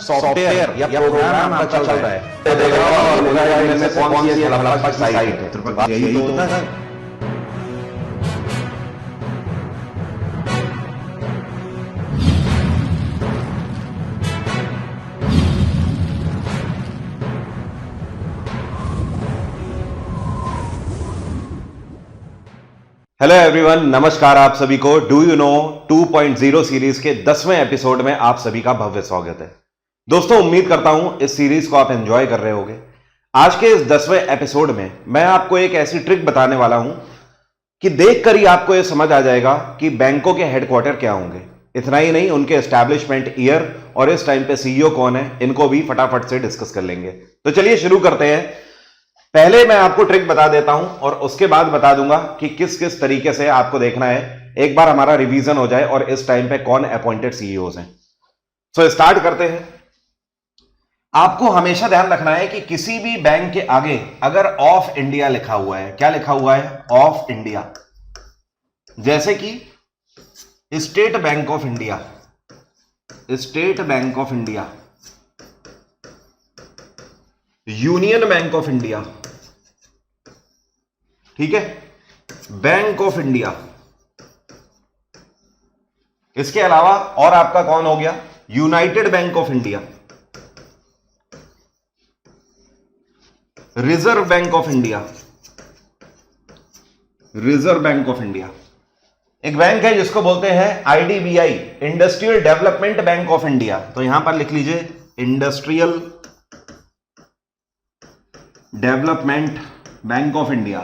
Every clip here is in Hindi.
सॉफ्टवेयर या प्रोग्राम आपका चल रहा है तो देखो और बोला यार इनमें से कौन सी डेवलपर साइट है, तो यही तो होता है। हेलो एवरीवन, नमस्कार आप सभी को डू यू नो 2.0 सीरीज के 10वें एपिसोड में आप सभी का भव्य स्वागत है। दोस्तों, उम्मीद करता हूं इस सीरीज को आप एंजॉय कर रहे होंगे। आज के इस 10वें एपिसोड में मैं आपको एक ऐसी ट्रिक बताने वाला हूं कि देखकर ही आपको यह समझ आ जाएगा कि बैंकों के हेडक्वार्टर क्या होंगे। इतना ही नहीं, उनके एस्टैब्लिशमेंट ईयर और इस टाइम पे सीईओ कौन है, इनको भी फटाफट से डिस्कस कर लेंगे। तो चलिए शुरू करते हैं। पहले मैं आपको ट्रिक बता देता हूं और उसके बाद बता दूंगा कि किस किस तरीके से आपको देखना है, एक बार हमारा रिवीजन हो जाए और इस टाइम पे कौन अपॉइंटेड सीईओज हैं। सो स्टार्ट करते हैं। आपको हमेशा ध्यान रखना है कि किसी भी बैंक के आगे अगर ऑफ इंडिया लिखा हुआ है, क्या लिखा हुआ है? Of India. जैसे कि state bank of India, state bank of India, union bank of India, ठीक है, बैंक ऑफ इंडिया। इसके अलावा और आपका कौन हो गया? United bank of India, reserve bank of India, reserve bank of India. एक बैंक है जिसको बोलते हैं IDBI, industrial development bank of India. तो यहां पर लिख लीजिए industrial development bank of India.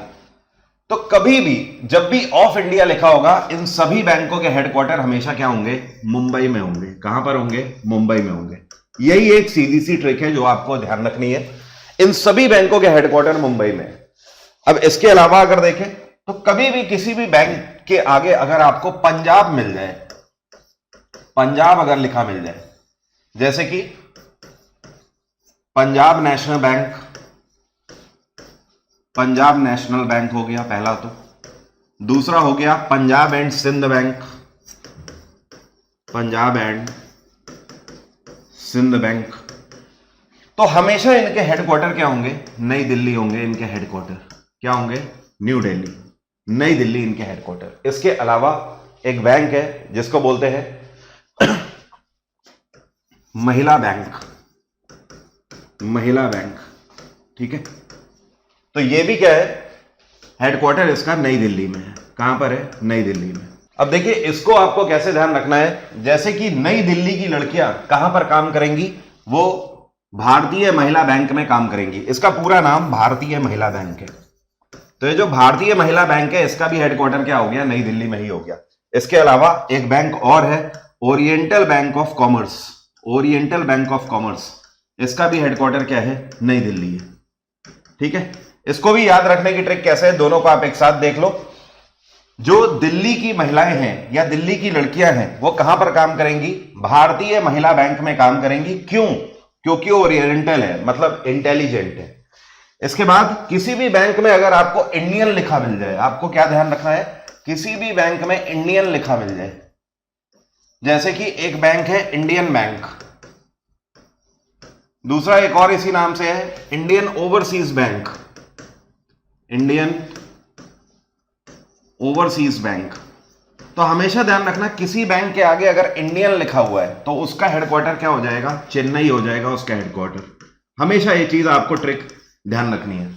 तो कभी भी जब भी ऑफ इंडिया लिखा होगा, इन सभी बैंकों के हेडक्वार्टर हमेशा क्या होंगे? मुंबई में होंगे। कहां पर होंगे? मुंबई में होंगे। यही एक सीधी सी ट्रिक है जो आपको ध्यान रखनी है। इन सभी बैंकों के हेडक्वार्टर मुंबई में। अब इसके अलावा अगर देखें तो कभी भी किसी भी बैंक के आगे अगर आपको पंजाब मिल जाए, पंजाब अगर लिखा मिल जाए, जैसे कि Punjab National Bank, Punjab National Bank हो गया पहला। तो दूसरा हो गया Punjab and Sind Bank, Punjab and Sind Bank. तो हमेशा इनके हेडक्वार्टर क्या होंगे? नई दिल्ली होंगे। इनके हेडक्वार्टर क्या होंगे? न्यू दिल्ली, नई दिल्ली इनके हेडक्वार्टर। इसके अलावा एक बैंक है जिसको बोलते हैं महिला बैंक, महिला बैंक, ठीक है। तो ये भी क्या है? हेडक्वार्टर इसका नई दिल्ली में है। कहां पर है? नई दिल्ली में। अब देखिए, इसको आपको कैसे ध्यान रखना है। जैसे कि नई दिल्ली की लड़कियां कहां पर काम करेंगी? वो भारतीय महिला बैंक में काम करेंगी। इसका पूरा नाम भारतीय महिला बैंक है। तो ये जो भारतीय महिला बैंक है, इसका भी हेडक्वार्टर क्या हो गया? नई दिल्ली में ही हो गया। इसके अलावा एक बैंक और है, oriental bank of commerce, oriental bank of commerce. इसका भी हेडक्वार्टर क्या है? नई दिल्ली है, ठीक है। इसको भी याद रखने की ट्रिक कैसे है, दोनों को आप एक साथ देख लो। जो दिल्ली की महिलाएं हैं या दिल्ली की लड़कियां हैं, वो कहां पर काम करेंगी? भारतीय महिला बैंक में काम करेंगी। क्यों? क्योंकि ओरिएंटल है, मतलब इंटेलिजेंट है। इसके बाद किसी भी बैंक में अगर आपको इंडियन लिखा मिल जाए, आपको क्या ध्यान रखना है? किसी भी बैंक में इंडियन लिखा मिल जाए, जैसे कि एक बैंक है इंडियन बैंक, दूसरा एक और इसी नाम से है Indian overseas bank, Indian overseas bank. तो हमेशा ध्यान रखना, किसी बैंक के आगे अगर इंडियन लिखा हुआ है तो उसका हेडक्वार्टर क्या हो जाएगा? चेन्नई हो जाएगा उसका हेडक्वार्टर। हमेशा ये चीज आपको ट्रिक ध्यान रखनी है।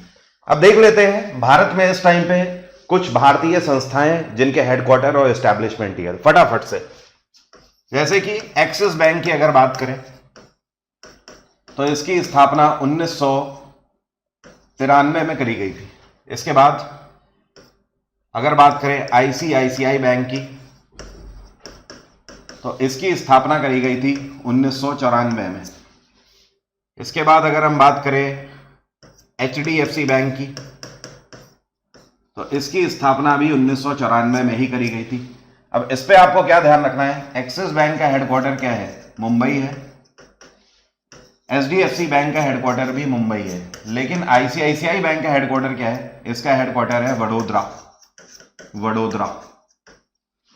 अब देख लेते हैं भारत में इस टाइम पे कुछ भारतीय संस्थाएं जिनके हेडक्वार्टर और एस्टैब्लिशमेंट ईयर फटाफट से। जैसे कि एक्सिस बैंक की अगर बात करें तो इसकी स्थापना 1993 में करी गई थी। इसके बाद अगर बात करें आईसीआईसीआई बैंक की, तो इसकी स्थापना करी गई थी 1994 में। इसके बाद अगर हम बात करें एचडीएफसी बैंक की, तो इसकी स्थापना भी 1994 में ही करी गई थी। अब इस पे आपको क्या ध्यान रखना है? एक्सिस बैंक का हेडक्वार्टर क्या है? मुंबई है। एचडीएफसी बैंक का हेडक्वार्टर भी मुंबई है। लेकिन आईसीआईसीआई बैंक का हेडक्वार्टर क्या है? इसका हेडक्वार्टर है वडोदरा, वडोदरा।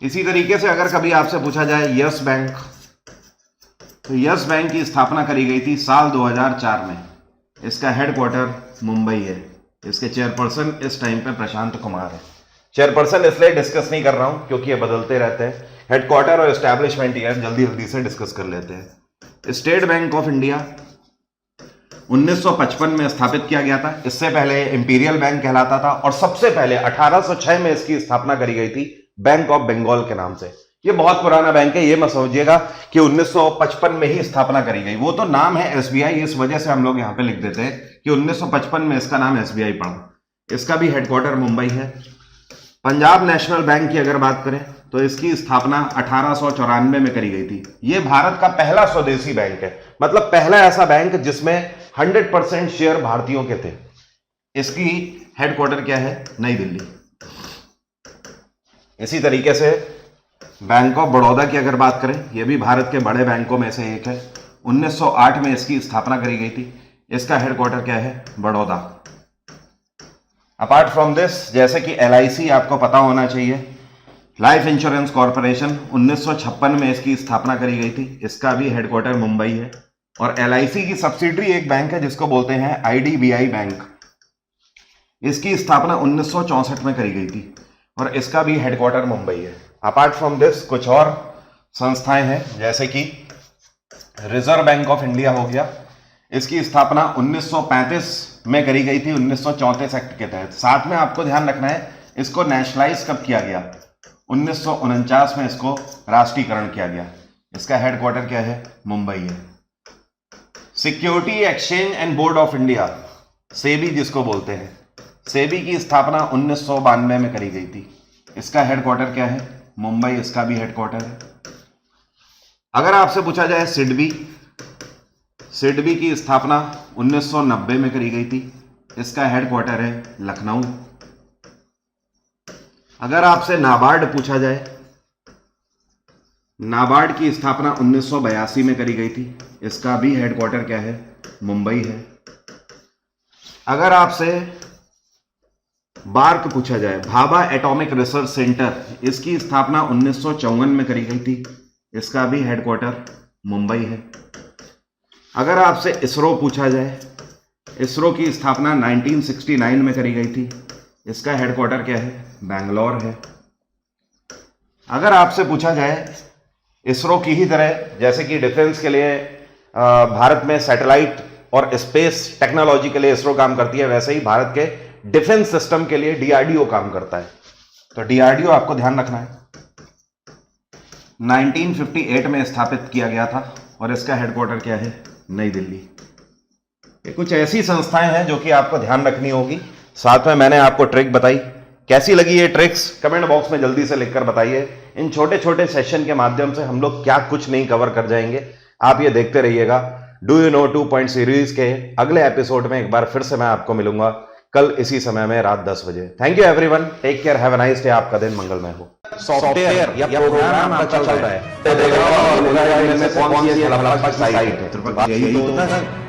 इसी तरीके से अगर कभी आपसे पूछा जाए यस बैंक, तो यस बैंक की स्थापना करी गई थी साल 2004 में। इसका हेडक्वार्टर मुंबई है। इसके चेयरपर्सन इस टाइम पे प्रशांत कुमार है। चेयरपर्सन इसलिए डिस्कस नहीं कर रहा हूं क्योंकि ये बदलते रहते हैं। हेडक्वार्टर और एस्टैब्लिशमेंट ईयर जल्दी जल्दी से डिस्कस कर लेते हैं। स्टेट बैंक ऑफ इंडिया 1955 में स्थापित किया गया था। इससे पहले इंपीरियल बैंक कहलाता था और सबसे पहले 1806 में इसकी स्थापना करी गई थी बैंक ऑफ बंगाल के नाम से। ये बहुत पुराना बैंक है, ये मत समझिएगा कि 1955 में ही स्थापना करी गई। वो तो नाम है एसबीआई, इस वजह से हम लोग यहां पे लिख देते हैं कि 1955 में इसका नाम एसबीआई पड़ा। इसका भी हेडक्वार्टर मुंबई है। पंजाब नेशनल बैंक की अगर बात करें तो इसकी स्थापना 1894 में करी गई थी। यह भारत का पहला स्वदेशी बैंक है, मतलब पहला ऐसा बैंक जिसमें 100% शेयर भारतीयों के थे। इसकी हेडक्वार्टर क्या है? नई दिल्ली। इसी तरीके से बैंक ऑफ बड़ौदा की अगर बात करें, यह भी भारत के बड़े बैंकों में से एक है। 1908 में इसकी स्थापना करी गई थी। इसका हेडक्वार्टर क्या है? बड़ौदा। अपार्ट फ्रॉम दिस, जैसे कि LIC आपको पता होना चाहिए, लाइफ इंश्योरेंस कॉर्पोरेशन 1956 में इसकी स्थापना करी गई थी। इसका भी हेडक्वार्टर मुंबई है। और LIC की सब्सिडरी एक बैंक है जिसको बोलते हैं IDBI बैंक। इसकी स्थापना 1964 में करी गई थी और इसका भी हेडक्वार्टर मुंबई है। अपार्ट फ्रॉम दिस कुछ और संस्थाएं हैं, जैसे कि रिजर्व बैंक ऑफ इंडिया हो गया। इसकी स्थापना 1935 में करी गई थी 1934 एक्ट के तहत। साथ में आपको ध्यान रखना है इसको नेशनलाइज कब किया गया? 1949 में इसको राष्ट्रीयकरण किया गया। इसका हेडक्वार्टर क्या है? मुंबई है। Security exchange and board of India, SEBI जिसको बोलते हैं, सेबी की स्थापना 1992 में करी गई थी। इसका हेडक्वार्टर क्या है? मुंबई। इसका भी हेडक्वार्टर है। अगर आपसे पूछा जाए सिडबी, सिडबी की स्थापना 1990 में करी गई थी। इसका हेडक्वार्टर है लखनऊ। अगर आपसे नाबार्ड पूछा जाए, नाबार्ड की स्थापना 1982 में करी गई थी। इसका भी हेडक्वार्टर क्या है? मुंबई है। अगर आपसे बार्क पूछा जाए, भाभा एटॉमिक रिसर्च सेंटर, इसकी स्थापना 1954 में करी गई थी। इसका भी हेडक्वार्टर मुंबई है। अगर आपसे इसरो पूछा जाए, इसरो की स्थापना 1969 में करी गई थी। इसका हेडक्वार्टर क्या है? बैंगलोर है। अगर आपसे पूछा जाए इसरो की ही तरह, जैसे कि डिफेंस के लिए भारत में सैटेलाइट और स्पेस टेक्नोलॉजी के लिए इसरो काम करती है, वैसे ही भारत के डिफेंस सिस्टम के लिए DRDO काम करता है। तो DRDO आपको ध्यान रखना है। 1958 में स्थापित किया गया था और इसका हेडक्वार्टर क्या है? नई दिल्ली। ये कुछ ऐसी संस्थाएं हैं जो कि आपको ध्यान रखनी होगी। साथ में मैंने आपको ट्रिक बताई। कैसी लगी ये ट्रिक्स कमेंट बॉक्स में जल्दी से लिखकर बताइए। इन छोटे छोटे सेशन के माध्यम से हम लोग क्या कुछ नहीं कवर कर जाएंगे, आप ये देखते रहिएगा। Do you know 2 point series के अगले एपिसोड में एक बार फिर से मैं आपको मिलूंगा कल इसी समय में रात 10 बजे। Thank you everyone, take care, have a nice day. आपका दिन मंगलमय हो। सॉफ्टवेयर या प्रोग्राम आपका चल रहा है, तो देखो और मुझे इनमें से कौन सी है, लगभग साइट है। यही तो होता है।